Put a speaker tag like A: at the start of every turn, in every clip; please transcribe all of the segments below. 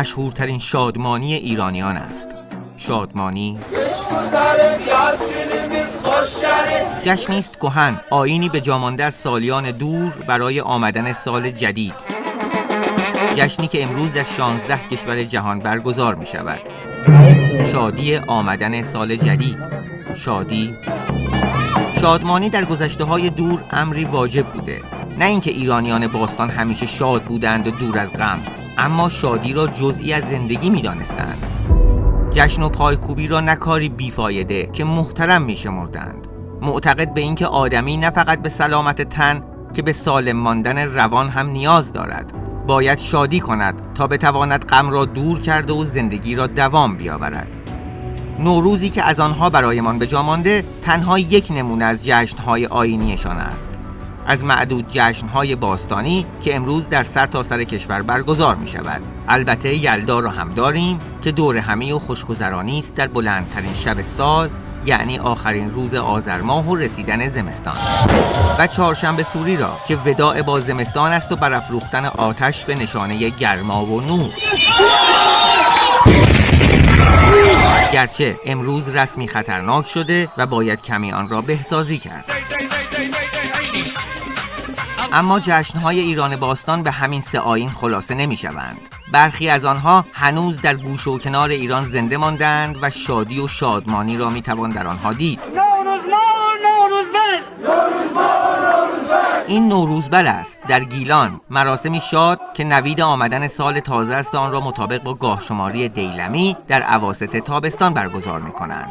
A: مشهورترین شادمانی ایرانیان است. شادمانی جشنی است کهن، آیینی به جا مانده از سالیان دور برای آمدن سال جدید. جشنی که امروز در 16 کشور جهان برگزار می شود. شادی آمدن سال جدید. شادمانی در گذشته‌های دور امری واجب بوده. نه اینکه ایرانیان باستان همیشه شاد بودند و دور از غم، اما شادی را جزئی از زندگی می دانستند. جشن و پایکوبی را نه کاری بیفایده که محترم می شمردند. معتقد به اینکه آدمی نه فقط به سلامت تن که به سالم ماندن روان هم نیاز دارد. باید شادی کند تا بتواند غم را دور کرده و زندگی را دوام بیاورد. نوروزی که از آنها برایمان به جا مانده تنها یک نمونه از جشن‌های آیینیشان است. از معدود جشن‌های باستانی که امروز در سرتاسر کشور برگزار می‌شود. البته یلدا را هم داریم که دور همی و خوشگذرانی است در بلندترین شب سال، یعنی آخرین روز آذر ماه و رسیدن زمستان. و چهارشنبه سوری را که وداع با زمستان است و برافروختن آتش به نشانه گرما و نور. گرچه امروز رسمی خطرناک شده و باید کمی آن را بهسازی کرد. اما جشن‌های ایران باستان به همین سه آیین خلاصه نمی‌شوند. برخی از آنها هنوز در گوش و کنار ایران زنده ماندند و شادی و شادمانی را می‌توان در آنها دید. این نوروزبل است در گیلان، مراسمی شاد که نوید آمدن سال تازه است آن را مطابق با گاهشماری دیلمی در اواسط تابستان برگزار می‌کنند.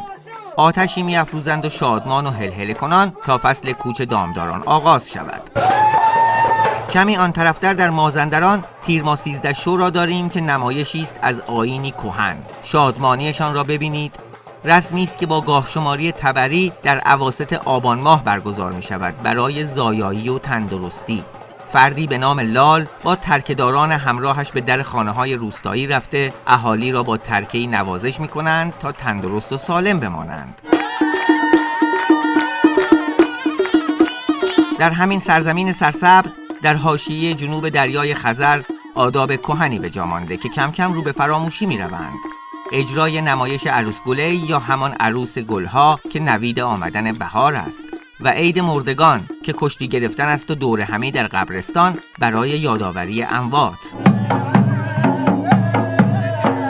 A: آتشی می‌افروزند و شادمان و هلهله کنان تا فصل کوچ دامداران آغاز شود. کمی آن طرفتر در مازندران تیرماه 13 شو را داریم که نمایشی است از آیینی کهن. شادمانیشان را ببینید. رسمی است که با گاهشماری تبری در اواسط آبان ماه برگزار می شود برای زایایی و تندرستی. فردی به نام لال با ترکه‌داران همراهش به در خانه‌های روستایی رفته اهالی را با ترکه‌ای نوازش می کنند تا تندرست و سالم بمانند. در همین سرزمین سرسبز در حاشیه جنوب دریای خزر آداب کهنی به جا مانده که کم کم رو به فراموشی می روند. اجرای نمایش عروس گله یا همان عروس گلها که نوید آمدن بهار است و عید مردگان که کشتی گرفتن است و دور همی در قبرستان برای یادآوری اموات.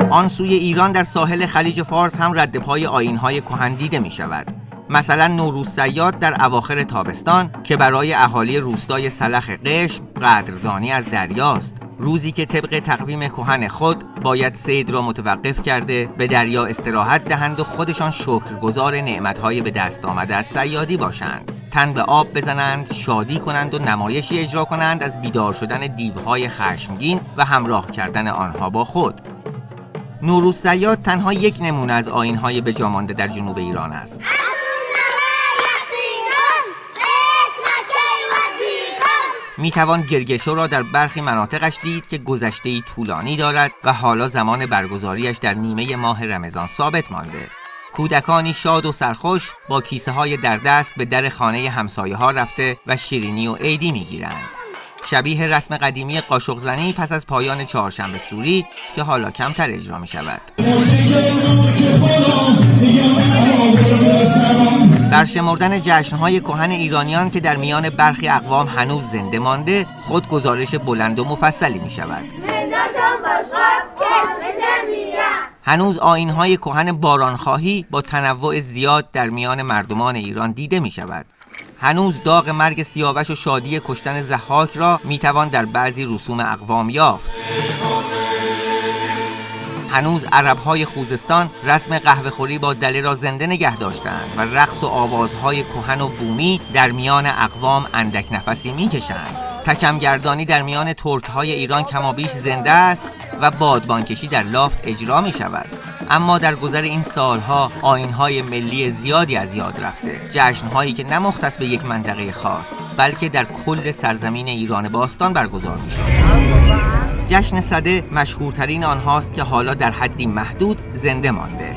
A: آن سوی ایران در ساحل خلیج فارس هم رد پای آیین‌های کهن دیده می شود. مثلا نوروز صیاد در اواخر تابستان که برای اهالی روستای سلخ قشم قدردانی از دریاست. روزی که طبق تقویم کهن خود باید صید را متوقف کرده به دریا استراحت دهند و خودشان شکرگزار نعمت‌های به دست آمده از صیادی باشند. تن به آب بزنند، شادی کنند و نمایشی اجرا کنند از بیدار شدن دیوهای خشمگین و همراه کردن آنها با خود. نوروز صیاد تنها یک نمونه از آیین‌های به جا مانده در جنوب ایران است. میتوان گرگشو را در برخی مناطقش دید که گذشته‌ای طولانی دارد و حالا زمان برگزاریش در نیمه ماه رمضان ثابت مانده. کودکانی شاد و سرخوش با کیسه های در دست به در خانه همسایه ها رفته و شیرینی و عیدی میگیرند. شبیه رسم قدیمی قاشق زنی پس از پایان چهارشنبه سوری که حالا کمتر اجرا می شود. برشمردن جشن‌های کهن ایرانیان که در میان برخی اقوام هنوز زنده مانده خود گزارش بلند و مفصلی می شود. هنوز آیین‌های کهن بارانخواهی با تنوع زیاد در میان مردمان ایران دیده می شود. هنوز داغ مرگ سیاوش و شادی کشتن ضحاک را می توان در بعضی رسوم اقوام یافت. هنوز عرب‌های خوزستان رسم قهوه‌خوری با دله را زنده نگه داشتند و رقص و آوازهای کهن و بومی در میان اقوام اندک نفسی می‌کشند. تکم‌گردانی در میان ترک‌های ایران کمابیش زنده است و بادبانکشی در لافت اجرا می‌شود. اما در گذر این سالها آیین‌های ملی زیادی از یاد رفته، جشن‌هایی که نه مختص به یک منطقه خاص بلکه در کل سرزمین ایران باستان برگزار می‌شد. جشن سده مشهورترین آنهاست که حالا در حدی محدود زنده مانده.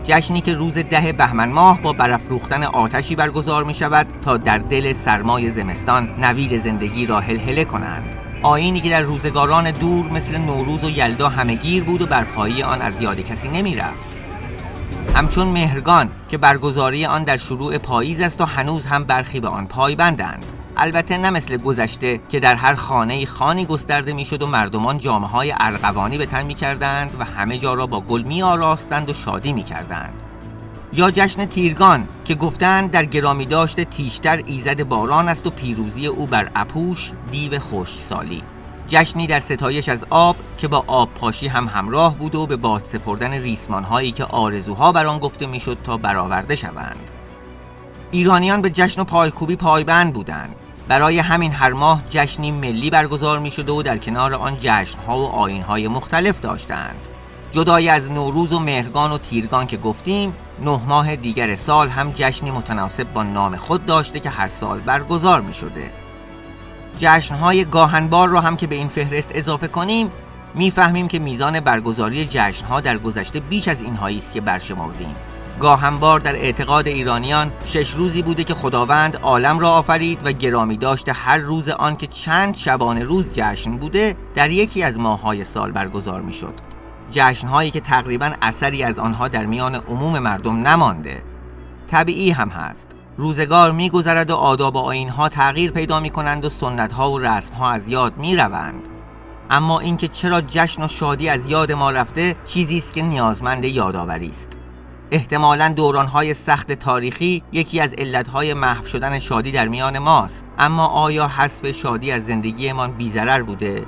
A: جشنی که روز 10 بهمن ماه با برافروختن آتشی برگزار می شود تا در دل سرمای زمستان نوید زندگی را هلهله کنند. آیینی که در روزگاران دور مثل نوروز و یلدا همه‌گیر بود و بر پایه آن از یاد کسی نمی رفت. همچون مهرگان که برگزاری آن در شروع پاییز است و هنوز هم برخی به آن پایبندند. البته نه مثل گذشته که در هر خانه‌ای خوانی گسترده میشد و مردمان جامه‌های ارغوانی به تن می‌کردند و همه جا را با گل می‌آراستند و شادی می‌کردند. یا جشن تیرگان که گفتند در گرامی داشته تیشتر ایزد باران است و پیروزی او بر اپوش دیو خشکسالی. جشنی در ستایش از آب که با آب پاشی هم همراه بود و به باد سپردن ریسمان‌هایی که آرزوها بر آن گفته میشد تا برآورده شوند. ایرانیان به جشن و پایکوبی پایبند بودند. برای همین هر ماه جشنی ملی برگزار می‌شد و در کنار آن جشن‌ها و آیین‌های مختلف داشتند. جدای از نوروز و مهرگان و تیرگان که گفتیم، 9 ماه دیگر سال هم جشنی متناسب با نام خود داشته که هر سال برگزار می‌شده. جشن‌های گاهنبار را هم که به این فهرست اضافه کنیم، می‌فهمیم که میزان برگزاری جشن‌ها در گذشته بیش از اینهایی است که برشمردیم. گاهنبار در اعتقاد ایرانیان 6 روزی بوده که خداوند عالم را آفرید و گرامی داشته هر روز آن که چند شبانه روز جشن بوده در یکی از ماه‌های سال برگزار می‌شد. جشن‌هایی که تقریباً اثری از آنها در میان عموم مردم نمانده. طبیعی هم هست. روزگار می‌گذرد و آداب و آیین‌ها تغییر پیدا می‌کنند و سنت‌ها و رسم‌ها از یاد می‌روند. اما اینکه چرا جشن و شادی از یاد ما رفته چیزی است که نیازمند یادآوری است. احتمالاً دوران‌های سخت تاریخی یکی از علت‌های محو شدن شادی در میان ماست. اما آیا حذف شادی از زندگیمان بی‌ضرر بوده؟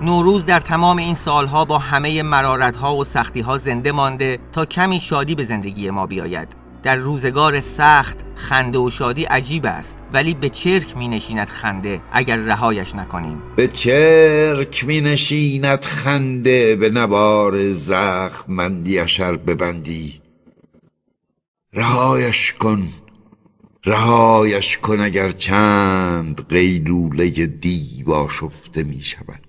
A: نوروز در تمام این سالها با همه مرارت‌ها و سختی‌ها زنده مانده تا کمی شادی به زندگی ما بیاید. در روزگار سخت خنده و شادی عجیب است، ولی به چرک می نشیند خنده اگر رهایش نکنیم.
B: به چرک می نشیند خنده به نبار زخم مندیش ار ببندی. رهایش کن اگر چند قیلوله دیو آشفته می شود.